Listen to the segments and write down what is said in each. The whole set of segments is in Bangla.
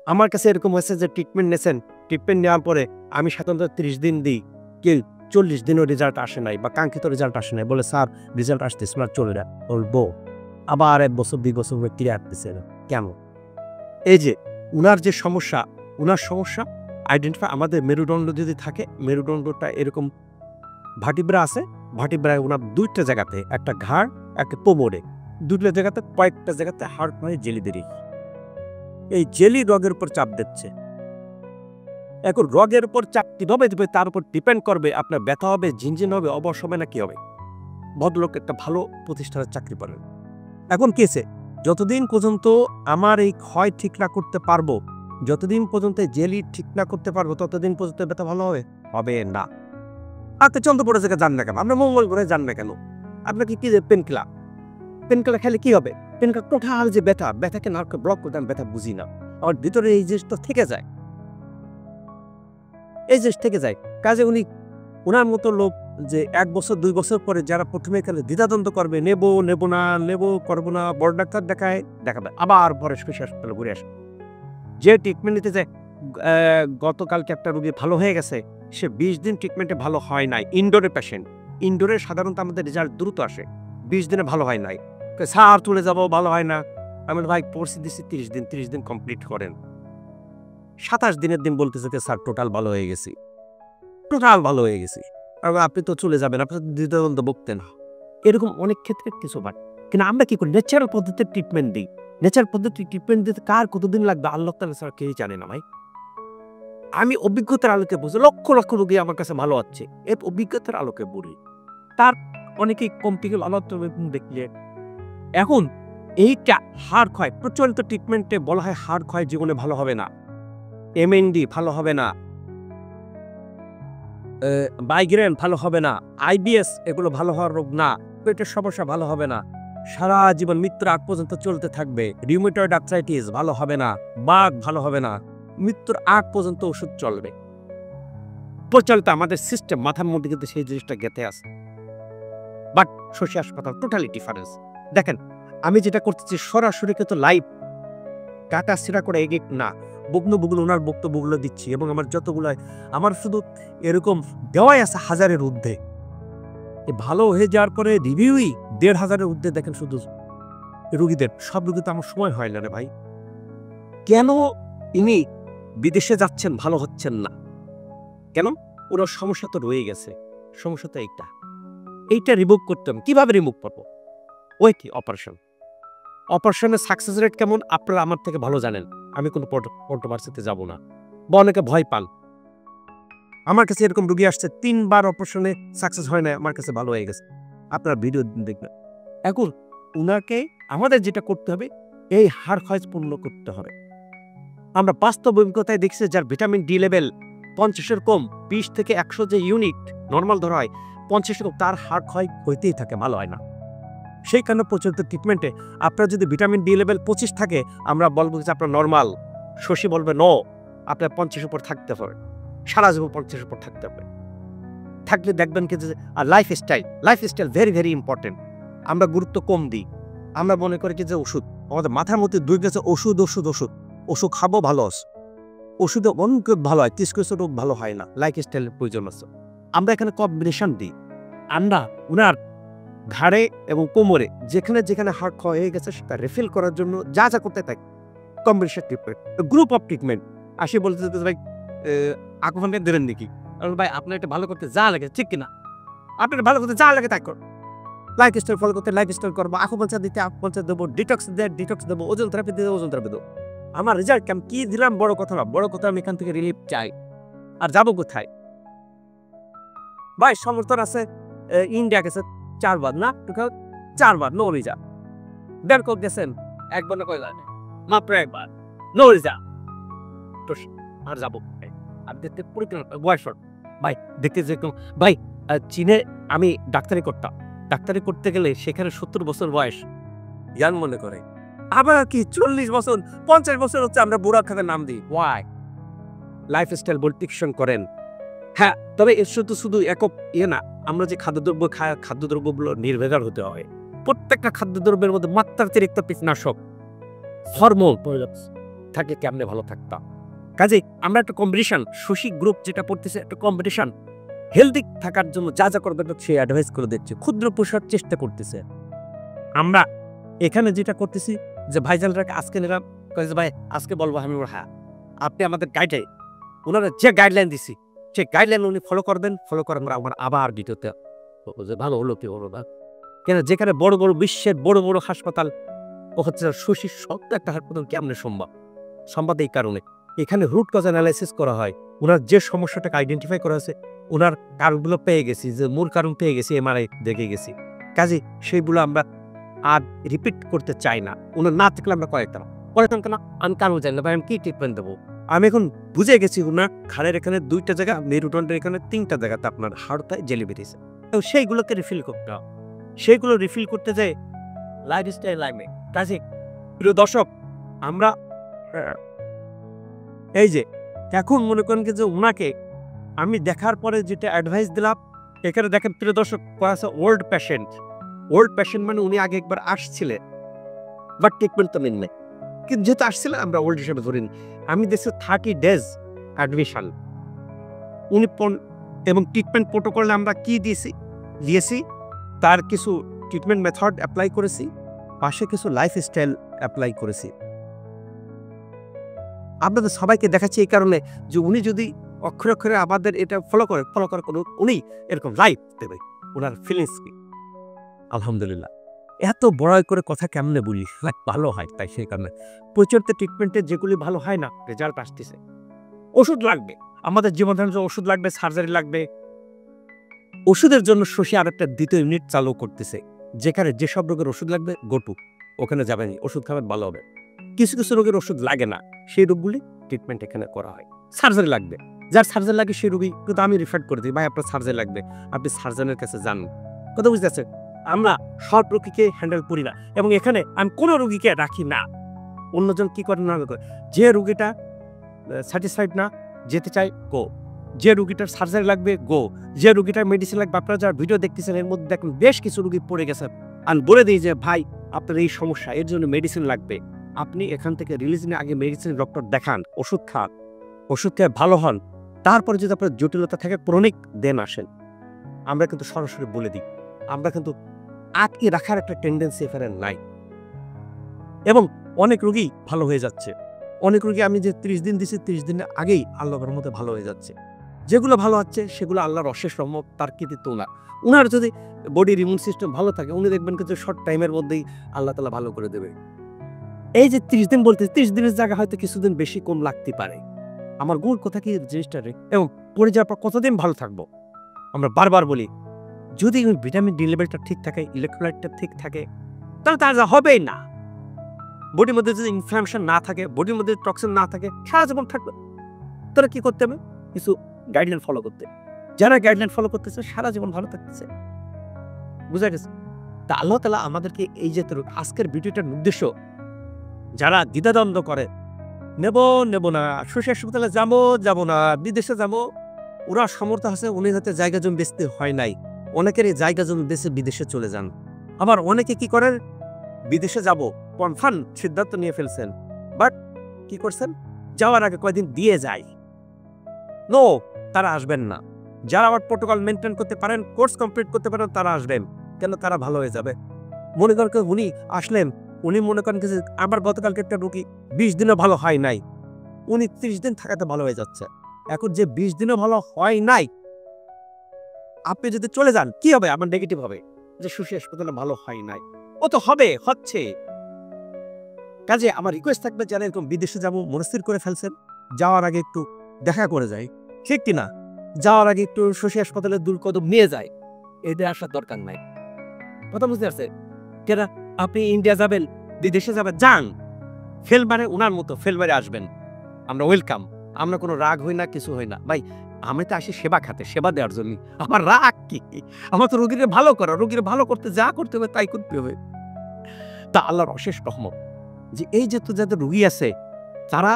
আমার কাছে এরকম হয়েছে যে ট্রিটমেন্ট নিয়েছেন, ট্রিটমেন্ট নেওয়ার পরে আমি সাধারণত 30 দিন দিই, কেউ 40 দিনও রেজাল্ট আসে নাই বা কাঙ্ক্ষিত রেজাল্ট আসে নাই, বলে স্যার রেজাল্ট আসতেছে না, চলে যান। বলবো আবার 1 বছর 2 বছর ফিরে আসতেছে না কেন? এই যে উনার যে সমস্যা, উনার সমস্যা আইডেন্টিফাই। আমাদের মেরুদণ্ড যদি থাকে, মেরুদণ্ডটা এরকম ভার্টিব্রা আছে, ভার্টিব্রায় উনার 2টা জায়গাতে, একটা ঘাড় একটা কোমরে, 2টা জায়গাতে কয়েকটা জায়গাতে হার্ট মানে জেলি দেরি, এই জেলি রগের উপর চাপ দিচ্ছে। এখন রগের উপর চাপ কিভাবে দেবে তার উপর ডিপেন্ড করবে আপনার ব্যথা হবে, ঝিনঝিন হবে, অবশ হবে না কি হবে। ভদ্রলোক একটা ভালো প্রতিষ্ঠানের চাকরি করেন। এখন কেছে যতদিন পর্যন্ত আমার এই ক্ষয় ঠিক না করতে পারবো, যতদিন পর্যন্ত জেলি ঠিক না করতে পারবো, ততদিন পর্যন্ত ব্যথা ভালো হবে হবে না। আপনি চন্দ্রপুরে জায়গায় যান না কেন, আপনার মঙ্গল গ্রহে যান না কেন, আপনাকে কি পেন কিলার, পেন কিলার খেলে কি হবে? পেন কিলার টোটাল যে ব্যথা, ব্যথাকে নার্ভকে ব্লক করতে আমি ব্যথা বুঝি না, আমার ভিতরে এই জিনিসটা থেকে যায়, এই জিনিস থেকে যায়। কাজে উনি ওনার মতো লোক যে 1 বছর 2 বছর পরে যারা প্রথমে এখানে দ্বিধাদ্বন্দ্ব করবে, নেবো নেবো না, নেবো করবো না, বড় ডাক্তার দেখাবে, আবার পরে স্পেশাল হাসপাতালে ঘুরে আসে। যে ট্রিটমেন্ট নিতে যায়, গতকালকে একটা রোগী ভালো হয়ে গেছে, সে 20 দিন ট্রিটমেন্টে ভালো হয় নাই। ইনডোরে পেশেন্ট, ইনডোরে সাধারণত আমাদের রেজাল্ট দ্রুত আসে, 20 দিনে ভালো হয় নাই। স্যার চলে যাবো, ভালো হয় না। আমি ভাই পড়ছি দিচ্ছি 30 দিন কমপ্লিট করেন। 27 দিনের দিন বলতেছে যে স্যার টোটাল ভালো হয়ে গেছি, টোটাল ভালো হয়ে গেছি। আর আপনি তো চলে যাবেন, আপনি দ্বিধাদ্বন্দ্ব বকতেন। এরকম অনেক ক্ষেত্রে কিছু হয়, কিন্তু আমরা কি করি, ন্যাচারাল পদ্ধতিতে ট্রিটমেন্ট দিই। ন্যাচারাল পদ্ধতি ট্রিটমেন্ট দিতে কার কতদিন লাগবে আল্লাহ তাআলা ছাড়া কেউই জানে না ভাই। আমি অভিজ্ঞতার আলোকে বুঝি, লক্ষ লক্ষ রোগী আমার কাছে ভালো হচ্ছে, এর অভিজ্ঞতার আলোকে বলি। তার অনেকেই কমপ্লিকেট আলোচনা দেখলে এখন এইটা হাড় ক্ষয়, প্রচলিত ট্রিটমেন্টে বলা হয় হাড় ক্ষয় জীবনে ভালো হবে না, এমএনডি ভালো হবে না, মাইগ্রেন ভালো হবে না, আইবিএস এগুলো ভালো হওয়ার রোগ না, পেটের সমস্যা ভালো হবে না, সারা জীবন মৃত্যুর আগ পর্যন্ত চলতে থাকবে, রিউমেটয়েড আর্থ্রাইটিস ভালো হবে না, বাত ভালো হবে না, মৃত্যুর আগ পর্যন্ত ওষুধ চলবে। প্রচলিত আমাদের সিস্টেম মাথার মধ্যে কিন্তু সেই জিনিসটা গেঁথে আছে। বাট শশী হাসপাতাল টোটালি ডিফারেন্স। দেখেন আমি যেটা করতেছি সরাসরি কিন্তু লাইভ কাটা ছিঁড়া করে এগিয়ে না, বুগলো ওনার বক্তব্যগুলো দিচ্ছি, এবং আমার যতগুলো আমার শুধু এরকম দেওয়াই আছে 1000-এর ঊর্ধ্বে। ভালো হয়ে যাওয়ার পরে রিভিউই 1500-এর ঊর্ধ্বে। দেখেন শুধু রুগীদের, সব রুগী তো আমার সময় হয় না রে ভাই। কেন ইনি বিদেশে যাচ্ছেন ভালো হচ্ছেন না কেন? ওনার সমস্যা তো রয়ে গেছে, সমস্যা তো এইটা রিমুভ করতে হবে। কিভাবে রিমুভ করবো? ওই কি অপারেশন, অপারেশনের সাকসেস রেট কেমন আপনারা আমার থেকে ভালো জানেন, আমি কোনো কন্ট্রোভার্সিতে যাব না, বা অনেকে ভয় পান। আমার কাছে এরকম রোগী আসছে 3 বার অপারেশনে সাকসেস হয় না, আমার কাছে ভালো হয়ে গেছে, আপনার ভিডিও দেখবেন। এখন উনাকে আমাদের যেটা করতে হবে, এই হাড় ক্ষয় পূর্ণ করতে হবে। আমরা বাস্তব অভিজ্ঞতায় দেখছি যার ভিটামিন ডি লেভেল 50-এর কম, 20 থেকে 100 যে ইউনিট নর্মাল ধরা হয়, 50-এর কম, তার হাড় ক্ষয় হইতেই থাকে, ভালো হয় না। সেই কারণে প্রচলিত ট্রিটমেন্টে আপনার যদি ভিটামিন ডি লেভেল 25 থাকে, আমরা বলবো যে আপনার নর্মাল। শশী বলবে নো, আপনার 50-এর উপর থাকতে হবে, সারা জীবন 50-এর উপর থাকতে হবে। থাকলে দেখবেন কি যে আর লাইফস্টাইল ভেরি ভেরি ইম্পর্টেন্ট। আমরা গুরুত্ব কম দিই, আমরা মনে করি কি যে ওষুধ, আমাদের মাথার মধ্যে দুই গেছে ওষুধ ওষুধ ওষুধ ওষুধ খাবো ভালো আছে, ওষুধে অনেক ভালো হয়, 30 কিছু রোগ ভালো হয় না, লাইফস্টাইলের প্রয়োজন আছে। আমরা এখানে কম্বিনেশন দিই। আমরা উনার ঘাড়ে এবং কোমরে যেখানে যেখানে হাড় ক্ষয় হয়ে গেছে সেটা রিফিল করার জন্য যা যা করতে থাকি, combination treatment, group of treatment. আসি বলতে ভাই আকুপাঙ্কে দেবেন নাকি? ভাই আপনার এটা ভালো করতে যা লাগে, ঠিক কিনা? আপনার ভালো করতে যা লাগে তাই কর, লাইফস্টাইল ফলো করতে লাইফস্টাইল করবো, আকুপাঙ্চার দিতে আকুপাঙ্চার দেবো, ডিটক্স দেবো, ওজন থেরাপি দিতে ওজন থেরাপি দেবো। আমার রেজাল্ট কেমন কি দিলাম বড় কথা না, বড় কথা আমি এখান থেকে রিলিফ চাই। আর যাবো কোথায় ভাই? সমর্থন আছে, ইন্ডিয়া গেছে 4 বার, না 4 বার নো রিজা। ব্যাংকক গেছেন একবার না কয়বার, মাত্র একবার নো রিজা। তো আর যাবো আর দেখতে পরিকল্পনা বয়স ভাই দেখতে যে ভাই চীনে আমি ডাক্তারি করতাম, ডাক্তারি করতে গেলে সেখানে 70 বছর বয়স ইয়াং মনে করে, আবার কি 40 বছর 50 বছর হচ্ছে আমরা বুড়া খাদের নাম দিই। ওয়াই? লাইফস্টাইল বলটিকশন করেন। হ্যাঁ, তবে এর শুধু একক না, আমরা যে খাদ্যদ্রব্য খাই, খাদ্যদ্রব্যগুলো নির্ভেজাল হতে হয়। প্রত্যেকটা খাদ্যদ্রব্যের মধ্যে মাত্রাতিরিক্ত কীটনাশক, হরমোন, থাকে কেমনে ভালো থাকতাম। কাজে আমরা একটা কম্পিটিশন, শশী গ্রুপ যেটা পড়তেছে একটা কম্পিটিশন, হেলদি থাকার জন্য যা যা করবে সে অ্যাডভাইস করে দিচ্ছে, ক্ষুদ্র প্রসার চেষ্টা করতেছে। আমরা এখানে যেটা করতেছি যে ভাইজানরাকে আজকে নিলাম, ভাই আজকে বলবো আমি হ্যাঁ আপনি আমাদের গাইডে ওনারা যে গাইডলাইন দিছি সেই গাইডলাইন উনি ফলো করবেন, ফলো করার পর আমার আবার ভিডিওতে যে ভালো হলো কি হলো না। কেন যেখানে বড় বড় বিশ্বের বড় বড় হাসপাতাল ও হচ্ছে শশীর শক্ত একটা হাসপাতাল কেমনে সম্ভব? সম্ভব এই কারণে এখানে রুট কজ অ্যানালাইসিস করা হয়। ওনার যে সমস্যাটাকে আইডেন্টিফাই করা হয়েছে ওনার কারণগুলো পেয়ে গেছি, যে মূল কারণ পেয়ে গেছি, এমআরআই দেখে গেছি। কাজে সেইগুলো আমরা আর রিপিট করতে চাই না। ওনার না থাকলে আমরা কয়েকটা কেন আমি কারণ জানি না ভাই আমি কি ট্রিটমেন্ট দেবো। আমি এখন বুঝে গেছি ওনার ঘাড়ের এখানে 2টা জায়গা, মেরুদণ্ডের এখানে 3টা জায়গাতে আপনার হাড়টায় জেলি বেরিয়েছে। তো সেইগুলোকে রিফিল করতে হবে। সেইগুলো রিফিল করতে যাই লাইফস্টাইল লাইমে। কাজে প্রিয় দর্শক আমরা এই যে এখন মনে করেন যে ওনাকে আমি দেখার পরে যেটা অ্যাডভাইস দিলাম, এখানে দেখেন প্রিয় দর্শক আছে ওল্ড পেশেন্ট। ওল্ড পেশেন্ট মানে উনি আগে একবার আসছিলেন বাট ট্রিটমেন্ট তো নেন নাই, কিন্তু যেহেতু আসছিলেন আমরা ওল্ড হিসেবে ধরিনি। আমি দেখছি 30 ডেজ অ্যাডমিশন উনি এবং ট্রিটমেন্ট প্রোটোকলে আমরা কি দিয়েছি তার কিছু ট্রিটমেন্ট মেথড অ্যাপ্লাই করেছি, পাশে কিছু লাইফস্টাইল অ্যাপ্লাই করেছি। আপনাদের সবাইকে দেখাচ্ছি এই কারণে যে উনি যদি অক্ষরে অক্ষরে আমাদের এটা ফলো করে কোনো উনি এরকম লাইফ দেবে ওনার ফিলিংস কি। আলহামদুলিল্লাহ এত বড় করে কথা কেমনে বলি, ভালো হয় তাই সেই কারণে প্রচুরতে ট্রিটমেন্টে যেগুলি ভালো হয় না রেজাল্ট আসতেছে। ওষুধ লাগবে, আমাদের জীবনধারণের জন্য ওষুধ লাগবে, সার্জারি লাগবে। ওষুধের জন্য শশী আর একটা 2য় ইউনিট চালু করতেছে, যেখানে যেসব রোগের ওষুধ লাগবে গোটু ওখানে যাবেন, ওষুধ খাবেন ভালো হবে। কিছু কিছু রোগের ওষুধ লাগে না, সেই রোগগুলি ট্রিটমেন্ট এখানে করা হয়। সার্জারি লাগবে, যার সার্জারি লাগে সেই রোগী কিন্তু আমি রিফার করে দিই, ভাই আপনার সার্জারি লাগবে আপনি সার্জনের কাছে যান। কথা বুঝতে পারছেন? আমরা সব রোগীকে হ্যান্ডেল করি না এবং এখানে আমি কোনো রোগীকে রাখি না। অন্যজন কি করে না করে, যে রোগীটা স্যাটিসফাইড না যেতে চাই গো, যে রোগীটার সার্জারি লাগবে গো, যে রোগীটার মেডিসিন লাগবে। আপনারা যারা ভিডিও দেখতেছেন এর মধ্যে দেখুন বেশ কিছু রোগী পড়ে গেছে, আমি বলে দিই যে ভাই আপনার এই সমস্যা, এর জন্য মেডিসিন লাগবে, আপনি এখান থেকে রিলিজ নিয়ে আগে মেডিসিন ডক্টর দেখান, ওষুধ খান, ওষুধ খেয়ে ভালো হন, তারপরে যদি আপনার জটিলতা থাকে ক্রনিক দেন আসেন। আমরা কিন্তু সরাসরি বলে দিই, আমরা কিন্তু আটকে রাখার একটা টেন্ডেন্সি এখানে নাই। এবং অনেক রোগী ভালো হয়ে যাচ্ছে, অনেক রোগী আমি যে 30 দিন দিছি 30 দিনের আগেই আল্লাহর রহমতে ভালো হয়ে যাচ্ছে। যেগুলো ভালো হচ্ছে সেগুলো আল্লাহর অশেষ রহমত, তার কৃতিত্ব উনার যদি বডির ইমিউন সিস্টেম ভালো থাকে উনি দেখবেন কিন্তু শর্ট টাইমের মধ্যেই আল্লাহ তাআলা ভালো করে দেবে। এই যে 30 দিন বলতে 30 দিনের জায়গা হয়তো কিছুদিন বেশি কম লাগতে পারে। আমার গুণ কথা কি জিনিসটা রে, এবং পড়ে যাওয়ার পর কতদিন ভালো থাকবো। আমরা বারবার বলি যদি ভিটামিন ডি লেভেলটা ঠিক থাকে, ইলেকট্রোলাইটটা ঠিক থাকে, তাহলে তার যা হবেই না। বডির মধ্যে যদি ইনফ্লামেশন না থাকে, বডির মধ্যে টক্সিন না থাকে, সারা জীবন থাকবে। তারা কি করতে হবে? কিছু গাইডলাইন ফলো করতে। যারা গাইডলাইন ফলো করতেছে সারা জীবন ভালো থাকতেছে। বুঝা গেছে? তা আল্লাহ তাআলা আমাদেরকে এই যে আজকের ভিডিওটার উদ্দেশ্য, যারা দ্বিধাদ্বন্দ্ব করে নেব না, শশী হাসপাতালে যাবো না, বিদেশে যাবো, ওরা সমর্থ আছে, উনি হয়তো জায়গা জমি বেচতে হয় নাই, অনেকের এই জায়গা জমি বেচে বিদেশে চলে যান। আবার অনেকে কি করেন, বিদেশে যাব কনফার্ম সিদ্ধান্ত নিয়ে ফেলছেন, বাট কি করছেন, যাওয়ার আগে কয়েকদিন দিয়ে যায়। নো, তারা আসবেন না। যারা আবার প্রোটোকল মেনটেন করতে পারেন, কোর্স কমপ্লিট করতে পারেন, তারা আসবেন। কেন? তারা ভালো হয়ে যাবে। মনে করেন উনি আসলেন, উনি মনে করেন যে আমার গতকালকে একটা রোগী 20 দিনও ভালো হয় নাই, উনি 30 দিন থাকাতে ভালো হয়ে যাচ্ছে। এখন যে 20 দিনও ভালো হয় নাই, আপনি যদি চলে যান কি হবে? আমার নেগেটিভ হবে যে শশী হাসপাতালে ভালো হয় নাই। ও তো হবে, হচ্ছে। কাজে আমার রিকোয়েস্ট থাকবে, যারা এরকম বিদেশে যাবো মনস্থির করে ফেলছেন, যাওয়ার আগে একটু দেখা করে যাই, ঠিক কিনা? যাওয়ার আগে একটু শশী হাসপাতালে দূর কদম নিয়ে যায়, এদের আসার দরকার নাই। কথা বুঝতে পারছে? কেনা আপনি ইন্ডিয়া যাবেন, বিদেশে যাবেন, যান, ফেলবারে ওনার মতো ফেলবারে আসবেন, আমরা ওয়েলকাম। আমরা কোনো রাগ হই না, কিছু হই না। ভাই আমি তো আসি সেবা খাতে, সেবা দেওয়ার জন্য। আমার রাগ কি? আমার তো রোগীরে ভালো করা, রোগীরে ভালো করতে যা করতে হবে তাই করতে হবে। তা আল্লাহর অশেষ রহমত যে এই যে যাদের রোগী আছে তারা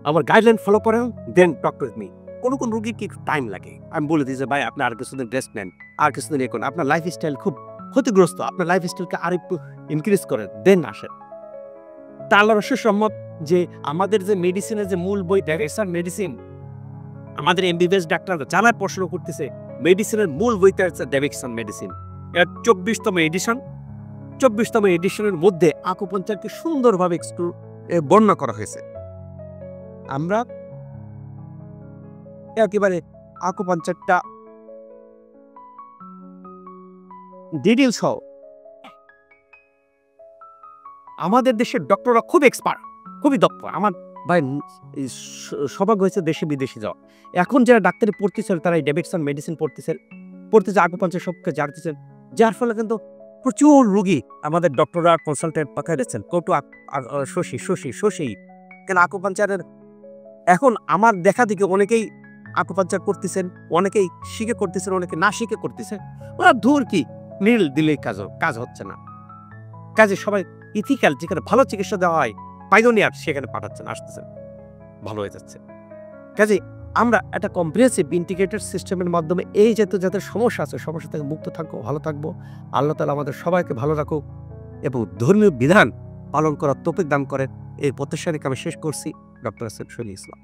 আমার গাইডলাইন ফলো করেন, দেন টক উইথ মি। কোন রোগীর কি টাইম লাগে, আমি বলে দিই যে ভাই আপনি আর কিছুদিন রেস্ট নেন, আর কিছুদিন এ করুন, আপনার লাইফ স্টাইল খুব ক্ষতিগ্রস্ত, আপনার লাইফ স্টাইলকে আর একটু ইনক্রিজ করেন, দেন আসেন। তা আল্লাহর অশেষ রহমত যে আমাদের যে মেডিসিনের যে মূল বই ডাইরেকশন মেডিসিন, আমাদের এমবিবিএস ডাক্তাররা যারা প্রশ্ন করতেছে মেডিসিনের মূল বইটা হচ্ছে ডাইরেকশন মেডিসিন। এর 24তম এডিশন। 24তম এডিশনের মধ্যে আকুপাঞ্চারকে সুন্দরভাবে বর্ণনা করা হয়েছে। আমরা একেবারে আকুপাঞ্চারটা ডিটেইলস সহ, আমাদের দেশের ডক্টররা খুব এক্সপার্ট, খুবই দক্ষ। আমার ভাই সৌভাগ্য হয়েছে দেশে বিদেশে যাওয়া। এখন যারা ডাক্তারি পড়তেছেন তারা এই ডেভিডসন মেডিসিন পড়তেছে, আকুপাঞ্চার সবকে জানতেছেন, যার ফলে কিন্তু প্রচুর রুগী আমাদের ডক্টররা কনসালটেন্ট পাঠায় দিচ্ছেন। কটু শশী কেন আকুপাঞ্চারের এখন আমার দেখা দিকে অনেকেই আকুপাঞ্চার করতেছেন, অনেকেই শিখে করতেছেন, অনেকে না শিখে করতেছেন। ওরা দূর কি নীল দিলেই কাজ হচ্ছে না। কাজে সবাই ইথিক্যাল, যেখানে ভালো চিকিৎসা দেওয়া হয় পাইওনিয়ার, সেখানে পাঠাচ্ছেন, আসতেছেন, ভালো হয়ে যাচ্ছে। কাজে আমরা একটা কম্প্রিহেন্সিভ ইন্টিগ্রেটেড সিস্টেমের মাধ্যমে এই যাদের সমস্যা আছে, সমস্যা থেকে মুক্ত থাকবো, ভালো থাকবো। আল্লাহ তাআলা আমাদের সবাইকে ভালো রাখুক এবং ধর্মীয় বিধান পালন করার তৌফিক দান করেন। এই প্রত্যাশা রেখে আমি শেষ করছি। ডক্টর আসিফ শরীফ ইসলাম।